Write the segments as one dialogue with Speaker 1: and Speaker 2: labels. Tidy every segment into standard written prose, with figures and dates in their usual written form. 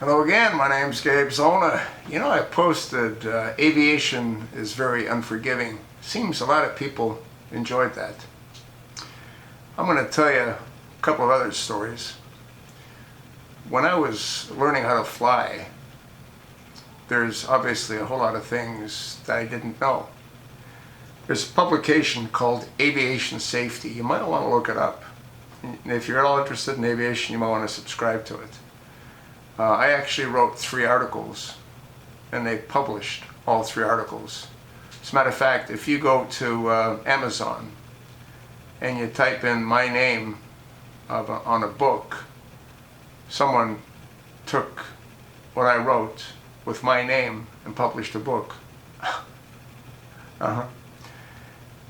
Speaker 1: Hello again, my name's Gabe Zolna. You know, I posted Aviation is very unforgiving. Seems a lot of people enjoyed that. I'm going to tell you a couple of other stories. When I was learning how to fly, there's obviously a whole lot of things that I didn't know. There's a publication called Aviation Safety. You might want to look it up. And if you're at all interested in aviation, you might want to subscribe to it. I actually wrote 3 articles, and they published all 3 articles. As a matter of fact, if you go to Amazon and you type in my name on a book, someone took what I wrote with my name and published a book.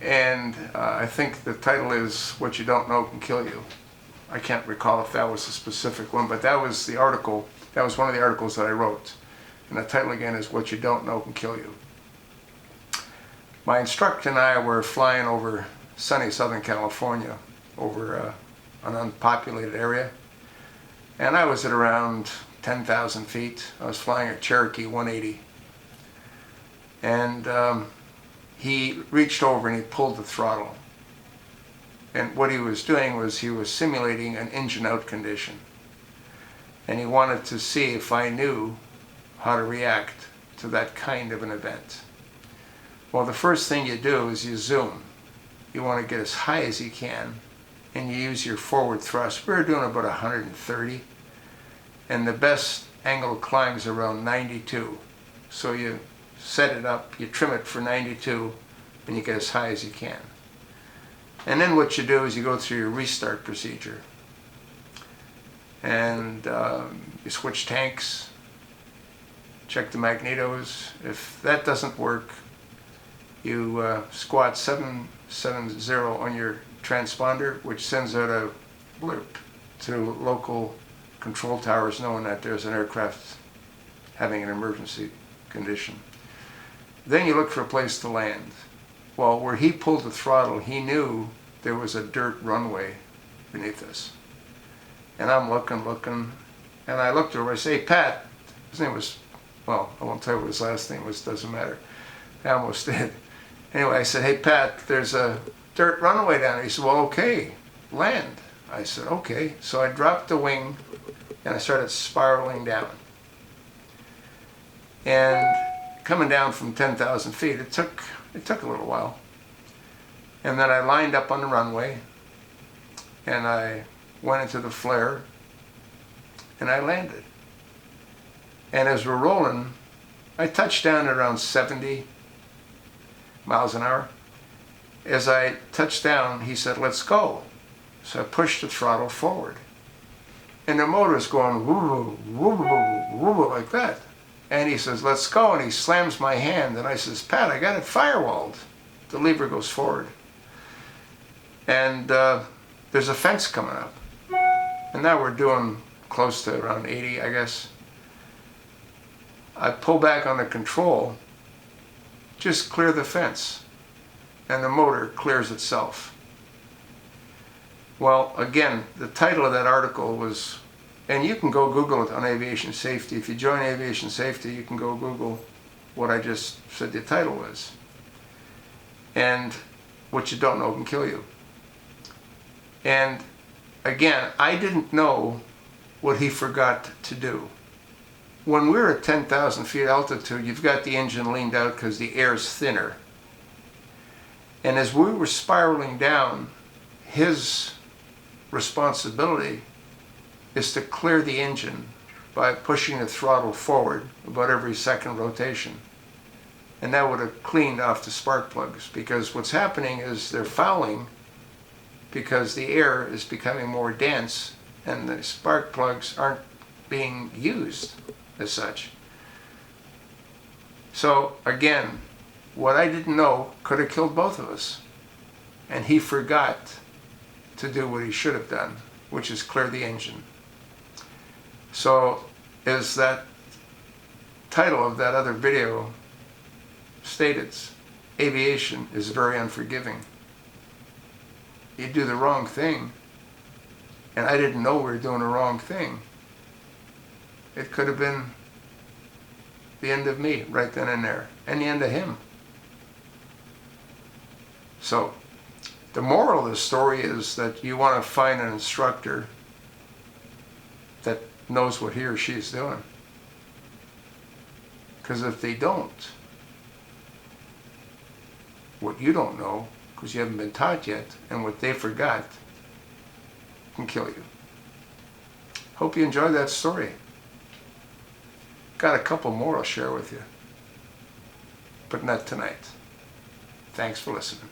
Speaker 1: And I think the title is What You Don't Know Can Kill You. I can't recall if that was a specific one, but that was the article. That was one of the articles that I wrote. And the title again is What You Don't Know Can Kill You. My instructor and I were flying over sunny Southern California, over an unpopulated area. And I was at around 10,000 feet. I was flying a Cherokee 180. And he reached over and he pulled the throttle. And what he was doing was he was simulating an engine out condition. And he wanted to see if I knew how to react to that kind of an event. Well, the first thing you do is you zoom. You want to get as high as you can, and you use your forward thrust. We were doing about 130, and the best angle of climb is around 92. So you set it up, you trim it for 92, and you get as high as you can. And then what you do is you go through your restart procedure. And you switch tanks, check the magnetos. If that doesn't work, you squat 770 on your transponder, which sends out a blurb to local control towers knowing that there's an aircraft having an emergency condition. Then you look for a place to land. Well, where he pulled the throttle, he knew there was a dirt runway beneath us. And I'm looking, and I looked over, I say, "Hey, Pat," his name was, well, I won't tell you what his last name was, doesn't matter. I almost did. Anyway, I said, "Hey, Pat, there's a dirt runway down there." He said, "Well, okay, land." I said, "Okay." So I dropped the wing, and I started spiraling down. And coming down from 10,000 feet, it took a little while. And then I lined up on the runway, and I went into the flare, and I landed. And as we're rolling, I touched down at around 70 miles an hour. As I touched down, he said, "Let's go." So I pushed the throttle forward. And the motor is going woo, woo, woo, woo, like that. And he says, "Let's go." And he slams my hand, and I says, "Pat, I got it firewalled." The lever goes forward. And there's a fence coming up. And now we're doing close to around 80, I guess. I pull back on the control, just clear the fence, and the motor clears itself. Well, again, the title of that article was, and you can go Google it on aviation safety. If you join aviation safety, you can go Google what I just said the title was. And What You Don't Know Can Kill You. And again, I didn't know what he forgot to do. When we're at 10,000 feet altitude, you've got the engine leaned out because the air is thinner. And as we were spiraling down, his responsibility is to clear the engine by pushing the throttle forward about every second rotation. And that would have cleaned off the spark plugs, because what's happening is they're fouling because the air is becoming more dense and the spark plugs aren't being used as such. So again, what I didn't know could have killed both of us. And he forgot to do what he should have done, which is clear the engine. So as that title of that other video stated, aviation is very unforgiving. You do the wrong thing, and I didn't know we were doing the wrong thing. it could have been the end of me right then and there, and the end of him. So the moral of the story is that you want to find an instructor that knows what he or she is doing. Because if they don't, what you don't know, because you haven't been taught yet, and what they forgot, can kill you. Hope you enjoyed that story. Got a couple more I'll share with you, but not tonight. Thanks for listening.